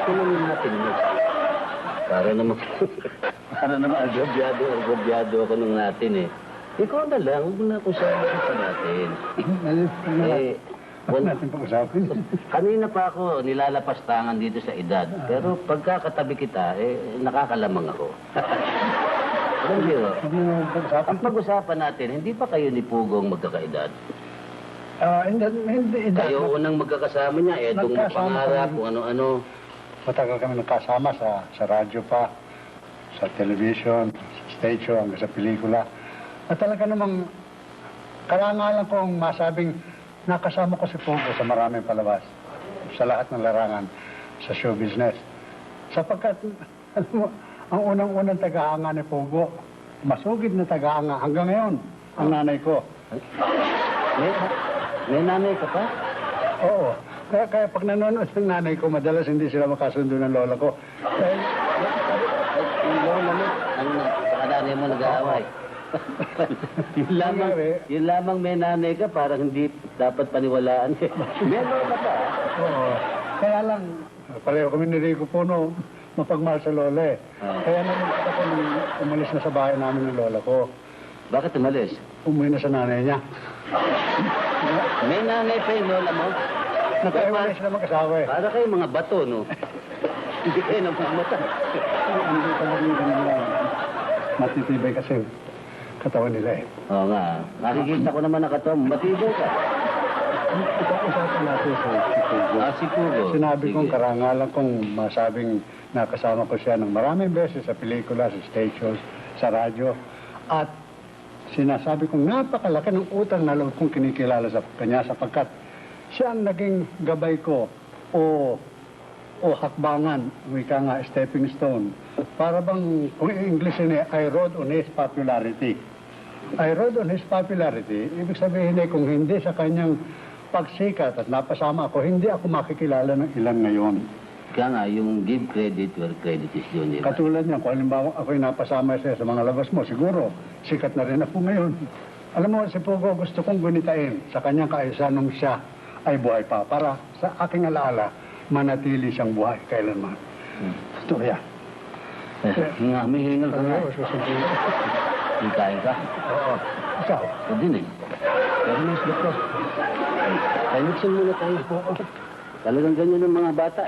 Tanungin natin mo. Para naman agobyado ako nung natin eh. Ikaw na lang, huwag na kung saan pa natin. Huwag natin pag-usapin. Kanina pa ako nilalapastangan dito sa edad. Pero pagkakatabi kita, nakakalamang ako. Alam niyo, ang pag-usapan natin, hindi pa kayo ni Pugong magkakaedad? Hindi. Kayo unang magkakasama niya, itong pangarap, kung ano-ano. Matagal kami nagkasama sa radyo pa, sa television, sa stage show, hanggang sa pelikula. At talaga namang karangalan kong masabing nakasama ko si Pogo sa maraming palabas, sa lahat ng larangan, sa show business. Sapagkat, alam mo, ang unang-unang tagahanga ni Pogo, masugid na tagahanga hanggang ngayon, ang nanay ko. May nanay ka pa? Oo. Kaya pag nanonood ng nanay ko, madalas hindi sila makasundo ng lola ko. Dahil, yung lola mo, ang nanay mo nag-aaway. yun lamang may nanay ka, parang hindi dapat paniwalaan. May lola ka. Oo. Kaya lang, pareho kami ni Rico Puno, mapagmahal sa lola eh. Kaya naman ako nung umalis na sa bahay namin ng lola ko. Bakit umalis? Umuwi na sa nanay niya. May nanay pa yung lola mo? Nagkaiwalay sila mag-asawa eh. Para kayo mga bato, no? Hindi kayo namamata. Hindi talagang ganun lang. Matitibay kasi katawan nila eh. Oo nga. Nakikita ko naman na katawan. Matibay ka. Ipag-usapan natin si Pugo. Si Pugo. Sinabi kong karangalan kong masabing nakasama ko siya ng maraming beses sa pelikula, sa stage shows, sa radyo. At sinasabi kong napakalaki ng utang na loob kong kinikilala sa kanya sapagkat siya ang naging gabay ko o hakbangan, wika nga, stepping stone. Para bang, kung English niya, I rode on his popularity. I rode on his popularity, ibig sabihin kung hindi sa kanyang pagsikat at napasama ako, hindi ako makikilala ng ilan ngayon. Kaya nga, yung give credit where credit is due, di ba? Katulad niya, kung halimbawa ako'y napasama siya sa mga labas mo, siguro, sikat na rin ako ngayon. Alam mo, si Pugo gusto kong gunitain sa kanyang kaisa nung siya ay buhay pa para sa aking alaala, manatili siyang buhay kailanman. Ito yan. May hingal ka nga. May kain ka? Oo. Ikaw? Ito din eh. Pero mas gusto. Kaya mixin muna tayo. Talagang ganyan ng mga bata.